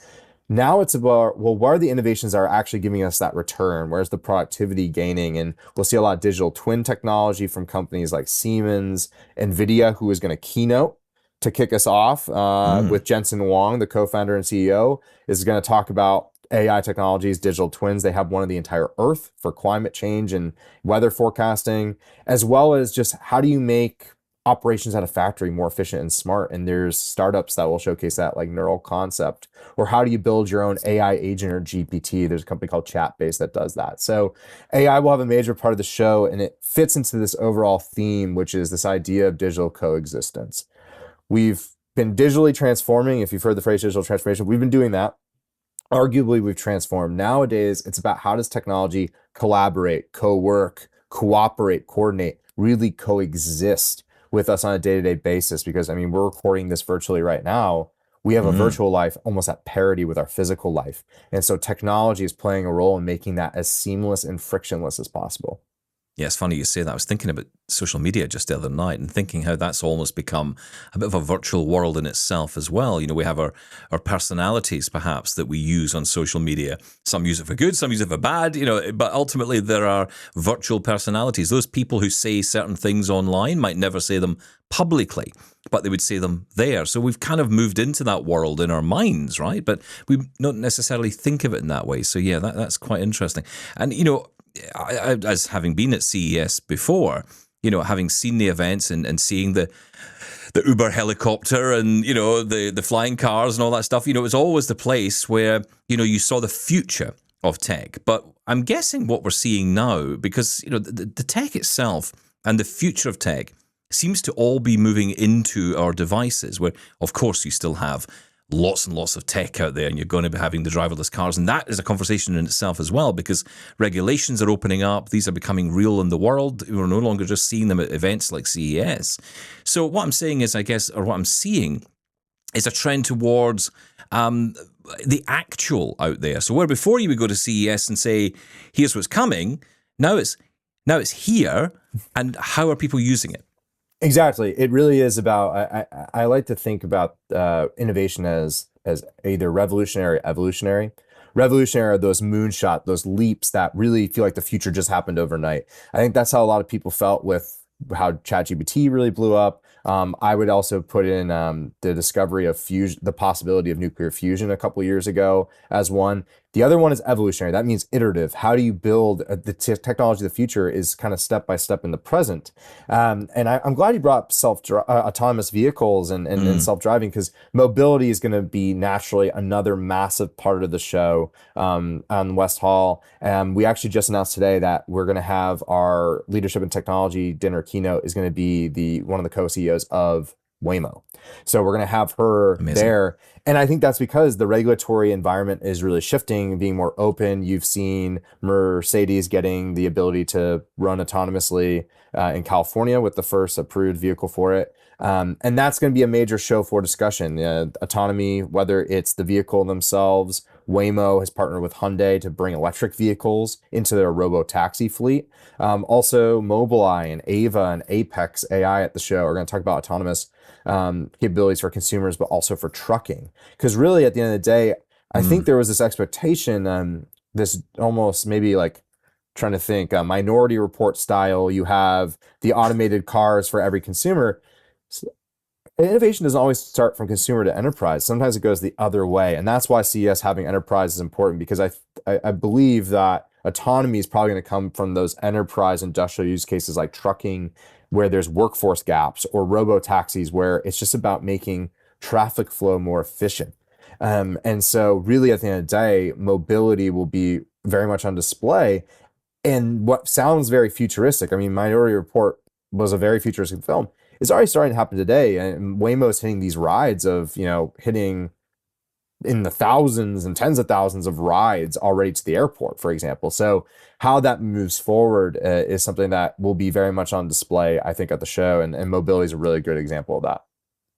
Now it's about, well, what are the innovations that are actually giving us that return? Where's the productivity gaining? And we'll see a lot of digital twin technology from companies like Siemens, NVIDIA, who is going to keynote to kick us off with Jensen Huang, the co-founder and CEO, is going to talk about AI technologies, digital twins. They have one of the entire Earth for climate change and weather forecasting, as well as just how do you make operations at a factory more efficient and smart. And there's startups that will showcase that, like Neural Concept, or how do you build your own AI agent or GPT? There's a company called Chatbase that does that. So AI will have a major part of the show, and it fits into this overall theme, which is this idea of digital coexistence. We've been digitally transforming. If you've heard the phrase digital transformation, we've been doing that. Arguably, we've transformed. Nowadays, it's about how does technology collaborate, co-work, cooperate, coordinate, really coexist with us on a day-to-day basis, because I mean, we're recording this virtually right now. We have a virtual life almost at parity with our physical life. And so technology is playing a role in making that as seamless and frictionless as possible. Yeah, it's funny you say that. I was thinking about social media just the other night and thinking how that's almost become a bit of a virtual world in itself as well. You know, we have our personalities perhaps that we use on social media. Some use it for good, some use it for bad, you know, but ultimately there are virtual personalities. Those people who say certain things online might never say them publicly, but they would say them there. So we've kind of moved into that world in our minds, right? But we don't necessarily think of it in that way. So yeah, that's quite interesting. And, you know, I, as having been at CES before, you know, having seen the events and seeing the Uber helicopter and, you know, the flying cars and all that stuff, you know, it was always the place where, you know, you saw the future of tech. But I'm guessing what we're seeing now, because, you know, the tech itself and the future of tech seems to all be moving into our devices, where, of course, you still have lots and lots of tech out there, and you're going to be having the driverless cars. And that is a conversation in itself as well, because regulations are opening up. These are becoming real in the world. We're no longer just seeing them at events like CES. So what I'm saying is, I guess, or what I'm seeing is a trend towards the actual out there. So where before you would go to CES and say, here's what's coming, now it's here, and how are people using it? Exactly. It really is about, I like to think about innovation as either revolutionary or evolutionary. Revolutionary are those moonshot, those leaps that really feel like the future just happened overnight. I think that's how a lot of people felt with how ChatGPT really blew up. I would also put in the discovery of fusion, the possibility of nuclear fusion a couple years ago as one. The other one is evolutionary. That means iterative. How do you build the technology of the future is kind of step by step in the present. And I'm glad you brought up autonomous vehicles and self-driving, because mobility is going to be naturally another massive part of the show on West Hall. We actually just announced today that we're going to have our leadership and technology dinner keynote is going to be one of the co-CEOs of Waymo. So we're going to have her there. And I think that's because the regulatory environment is really shifting, being more open. You've seen Mercedes getting the ability to run autonomously in California with the first approved vehicle for it. And that's going to be a major show for discussion. Autonomy, whether it's the vehicle themselves. Waymo has partnered with Hyundai to bring electric vehicles into their robo-taxi fleet. Also, Mobileye and Ava and Apex AI at the show are going to talk about autonomous capabilities for consumers, but also for trucking. Because really, at the end of the day, I think there was this expectation, this almost maybe like trying to think Minority Report style. You have the automated cars for every consumer. So innovation doesn't always start from consumer to enterprise. Sometimes it goes the other way. And that's why CES having enterprise is important, because I believe that autonomy is probably going to come from those enterprise industrial use cases like trucking, where there's workforce gaps, or robo-taxis, where it's just about making traffic flow more efficient. And so really at the end of the day, mobility will be very much on display. And what sounds very futuristic, I mean, Minority Report was a very futuristic film. It's already starting to happen today. And Waymo's hitting these rides of, hitting in the thousands and tens of thousands of rides already to the airport, for example. So how that moves forward is something that will be very much on display, I think, at the show. And mobility is a really good example of that.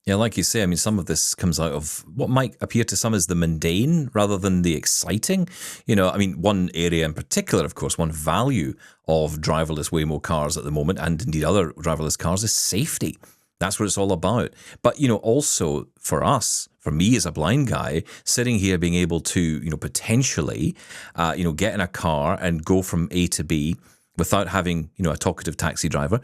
Yeah, like you say, I mean, some of this comes out of what might appear to some as the mundane rather than the exciting. I mean, one area in particular, of course, one value of driverless Waymo cars at the moment, and indeed other driverless cars, is safety. That's what it's all about. But, also for us, for me as a blind guy, sitting here being able to, potentially, get in a car and go from A to B without having, a talkative taxi driver,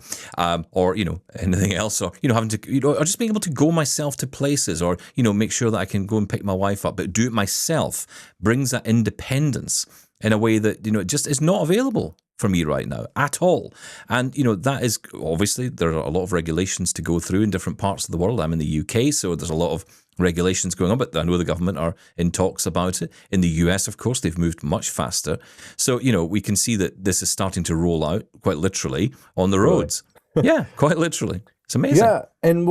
or, anything else, or, having to, or just being able to go myself to places, or, make sure that I can go and pick my wife up, but do it myself, brings that independence in a way that, it just is not available for me right now at all. And, that is obviously, there are a lot of regulations to go through in different parts of the world. I'm in the UK, so there's a lot of regulations going on, but I know the government are in talks about it. In the US, of course, they've moved much faster. So, we can see that this is starting to roll out quite literally on the roads. Yeah, quite literally. It's amazing. Yeah, and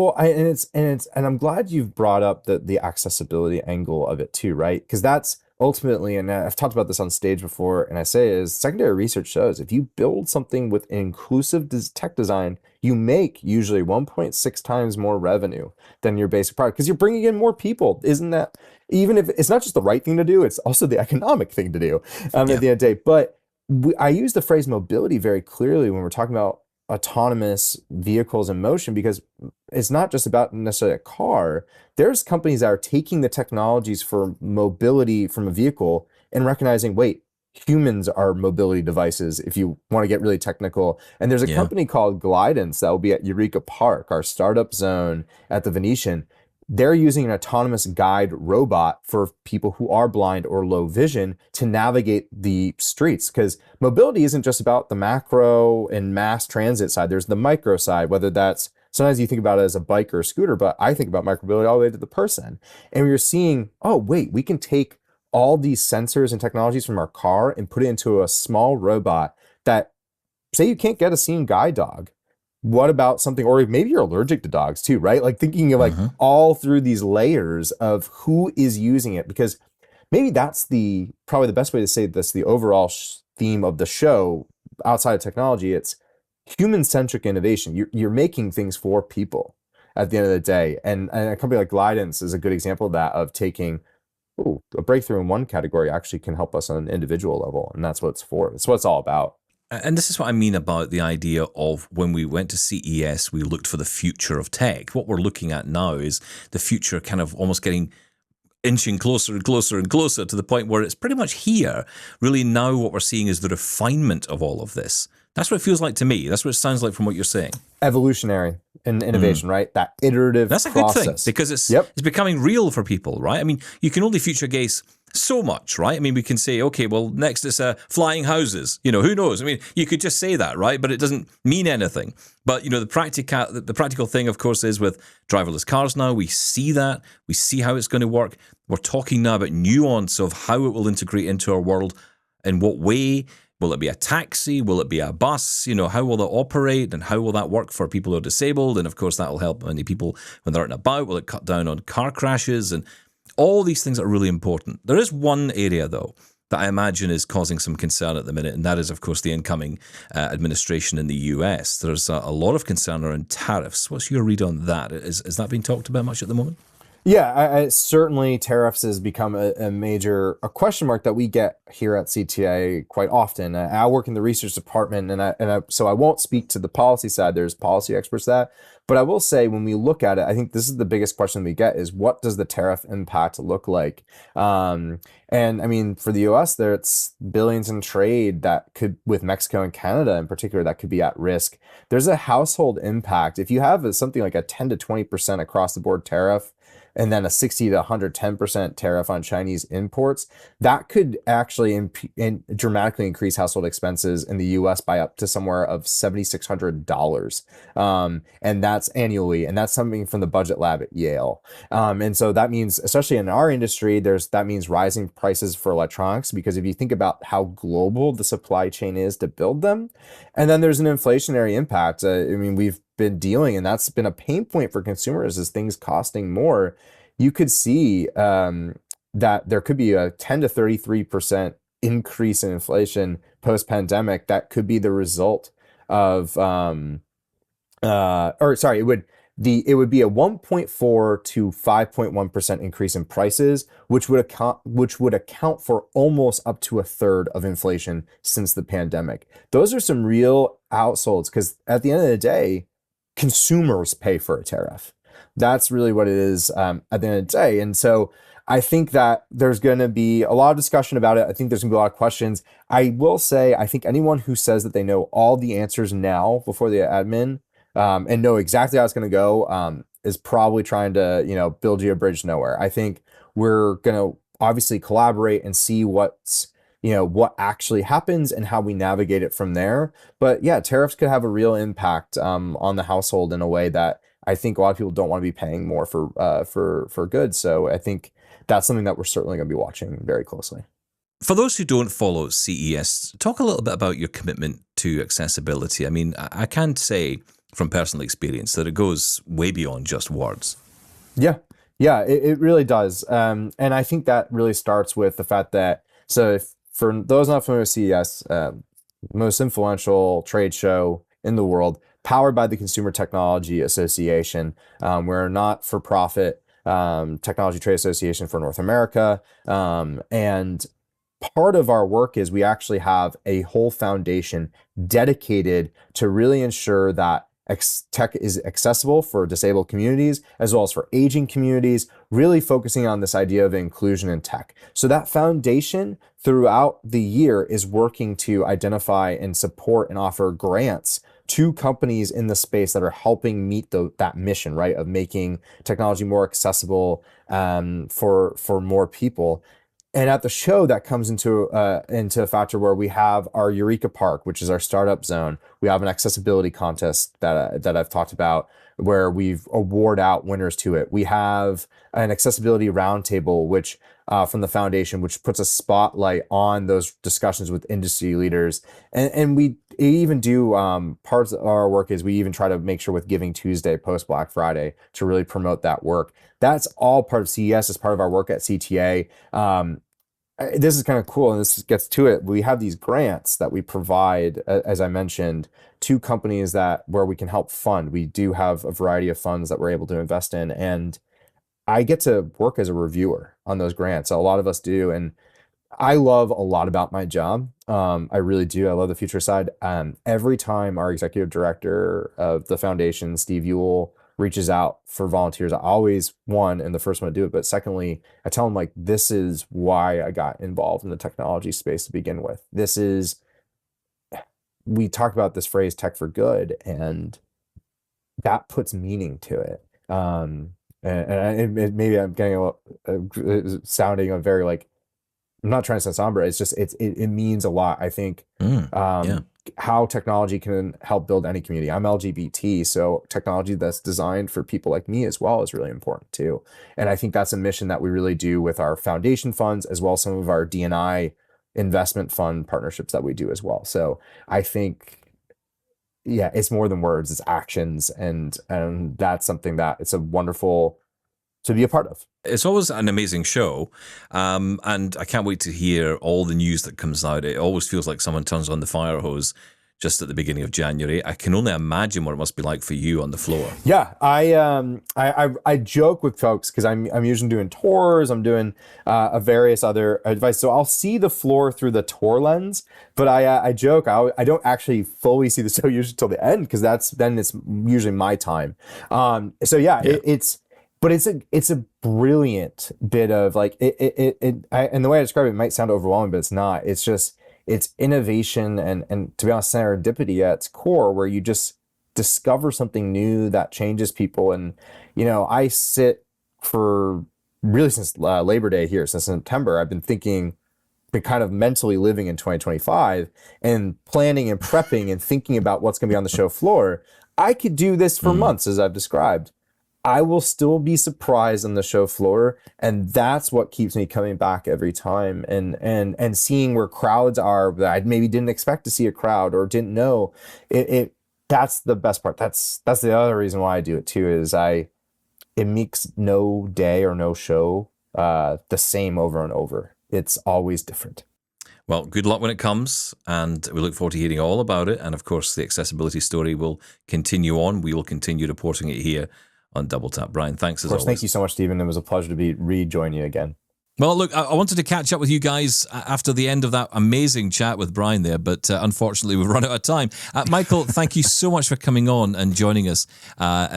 I'm glad you've brought up the accessibility angle of it too, right? Because that's ultimately, and I've talked about this on stage before, and I say is secondary research shows if you build something with inclusive tech design, you make usually 1.6 times more revenue than your basic product, because you're bringing in more people. Isn't that, even if it's not just the right thing to do, it's also the economic thing to do at the end of the day. But I use the phrase mobility very clearly when we're talking about autonomous vehicles in motion, because it's not just about necessarily a car. There's companies that are taking the technologies for mobility from a vehicle and recognizing, wait, humans are mobility devices, if you want to get really technical. And there's a company called Glidance that will be at Eureka Park, our startup zone at the Venetian. They're using an autonomous guide robot for people who are blind or low vision to navigate the streets, because mobility isn't just about the macro and mass transit side. There's the micro side, whether that's, sometimes you think about it as a bike or a scooter, but I think about micromobility all the way to the person. And we're seeing, oh, wait, we can take all these sensors and technologies from our car and put it into a small robot that, say you can't get a seeing guide dog. What about something, or maybe you're allergic to dogs too, right? Like thinking of like all through these layers of who is using it, because maybe that's probably the best way to say this, the overall theme of the show outside of technology. It's human-centric innovation. You're making things for people at the end of the day. And a company like Glidance is a good example of that, of taking, a breakthrough in one category actually can help us on an individual level. And that's what it's for. It's what it's all about. And this is what I mean about the idea of when we went to CES, we looked for the future of tech. What we're looking at now is the future kind of almost getting inching closer and closer and closer to the point where it's pretty much here. Really now what we're seeing is the refinement of all of this. That's what it feels like to me. That's what it sounds like from what you're saying. Evolutionary in innovation, right? That iterative process. That's a good thing, because it's becoming real for people, right? I mean, you can only future gaze so much, right? I mean, we can say, okay, well, next it's flying houses. Who knows? I mean, you could just say that, right? But it doesn't mean anything. But, the practical thing, of course, is with driverless cars now. We see that. We see how it's going to work. We're talking now about nuance of how it will integrate into our world. In what way? Will it be a taxi? Will it be a bus? How will that operate, and how will that work for people who are disabled? And of course, that will help many people when they're out and about. Will it cut down on car crashes? And all these things are really important. There is one area, though, that I imagine is causing some concern at the minute, and that is, of course, the incoming administration in the US. There's a lot of concern around tariffs. What's your read on that? Is that being talked about much at the moment? Yeah, certainly tariffs has become a major question mark that we get here at CTA quite often. I work in the research department, so I won't speak to the policy side. There's policy experts that, but I will say when we look at it, I think this is the biggest question we get is what does the tariff impact look like? And I mean, for the U.S., there's billions in trade that could, with Mexico and Canada in particular, that could be at risk. There's a household impact. If you have something like a 10 to 20% across the board tariff, and then a 60 to 110% tariff on Chinese imports, that could actually dramatically increase household expenses in the US by up to somewhere of $7,600. And that's annually, and that's something from the budget lab at Yale. And so that means, especially in our industry, that means rising prices for electronics, because if you think about how global the supply chain is to build them, and then there's an inflationary impact. I mean, we've been dealing, and that's been a pain point for consumers, is things costing more. You could see that there could be a 10 to 33% increase in inflation post-pandemic that could be the result of it would be a 1.4 to 5.1% increase in prices, which would account for almost up to a third of inflation since the pandemic. Those are some real households, because at the end of the day, consumers pay for a tariff. That's really what it is at the end of the day. And so I think that there's going to be a lot of discussion about it. I think there's going to be a lot of questions. I will say, I think anyone who says that they know all the answers now before the admin and know exactly how it's going to go is probably trying to, build you a bridge nowhere. I think we're going to obviously collaborate and see what actually happens and how we navigate it from there. But yeah, tariffs could have a real impact on the household in a way that I think a lot of people don't want to be paying more for goods. So I think that's something that we're certainly going to be watching very closely. For those who don't follow CES, talk a little bit about your commitment to accessibility. I mean, I can say from personal experience that it goes way beyond just words. Yeah, it really does. And I think that really starts with the fact that, for those not familiar with CES, most influential trade show in the world, powered by the Consumer Technology Association. We're a not-for-profit technology trade association for North America. And part of our work is we actually have a whole foundation dedicated to really ensure that tech is accessible for disabled communities as well as for aging communities, really focusing on this idea of inclusion in tech. So that foundation throughout the year is working to identify and support and offer grants to companies in the space that are helping meet that mission, right, of making technology more accessible for more people. And at the show, that comes into a factor where we have our Eureka Park, which is our startup zone. We have an accessibility contest that I've talked about, where we've award out winners to it. We have an accessibility roundtable, which from the foundation, which puts a spotlight on those discussions with industry leaders. And we even do parts of our work is we even try to make sure with Giving Tuesday post Black Friday to really promote that work. That's all part of CES, as part of our work at CTA. This is kind of cool, and this gets to it. We have these grants that we provide, as I mentioned, to companies where we can help fund. We do have a variety of funds that we're able to invest in, and I get to work as a reviewer on those grants. A lot of us do, and I love a lot about my job. I really do. I love the future side. Every time our executive director of the foundation, Steve Ewell, reaches out for volunteers, I always, one, and the first one to do it, but secondly, I tell them, like, this is why I got involved in the technology space to begin with. We talk about this phrase, tech for good, and that puts meaning to it. And maybe I'm getting sounding a very, like, I'm not trying to sound somber. It's just, it means a lot. I think how technology can help build any community. I'm LGBT, so technology that's designed for people like me as well is really important too. And I think that's a mission that we really do with our foundation funds, as well as some of our D&I investment fund partnerships that we do as well. So I think, it's more than words, it's actions. And that's something that it's a wonderful to be a part of. It's always an amazing show, and I can't wait to hear all the news that comes out. It always feels like someone turns on the fire hose just at the beginning of January. I can only imagine what it must be like for you on the floor. Yeah, I joke with folks because I'm usually doing tours. I'm doing various other advice, so I'll see the floor through the tour lens. But I joke I don't actually fully see the show usually till the end because then it's usually my time. So yeah. It's a brilliant bit of like and the way I describe it might sound overwhelming, but it's not. It's just it's innovation and to be honest, serendipity at its core, where you just discover something new that changes people. And I sit for really since Labor Day here, since September, I've been kind of mentally living in 2025 and planning and prepping and thinking about what's going to be on the show floor. I could do this for months, as I've described. I will still be surprised on the show floor, and that's what keeps me coming back every time and seeing where crowds are that I maybe didn't expect to see a crowd or didn't know. That's the best part. That's the other reason why I do it too, is it makes no day or no show the same over and over. It's always different. Well, good luck when it comes, and we look forward to hearing all about it. And of course, the accessibility story will continue on. We will continue reporting it here on Double Tap. Brian, thanks as always. Thank you so much, Stephen. It was a pleasure to rejoin you again. Well, look, I wanted to catch up with you guys after the end of that amazing chat with Brian there, but unfortunately we've run out of time. Michael, thank you so much for coming on and joining us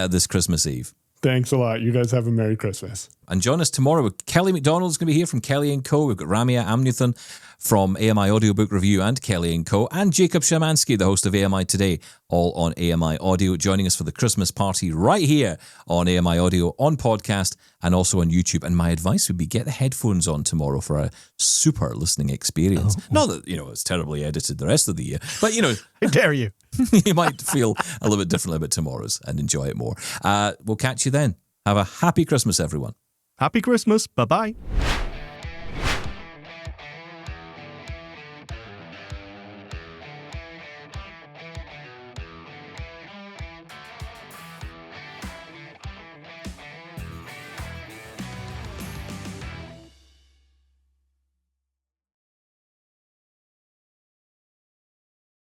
this Christmas Eve. Thanks a lot. You guys have a Merry Christmas. And join us tomorrow with Kelly McDonald's going to be here from Kelly & Co. We've got Ramia Amnuthan from AMI Audiobook Review and Kelly & Co. And Jacob Szymanski, the host of AMI Today, all on AMI Audio, joining us for the Christmas party right here on AMI Audio, on podcast and also on YouTube. And my advice would be get the headphones on tomorrow for a super listening experience. Not that, it's terribly edited the rest of the year, but, How dare you? you might feel a little bit differently about tomorrow's and enjoy it more. We'll catch you then. Have a happy Christmas, everyone. Happy Christmas. Bye-bye.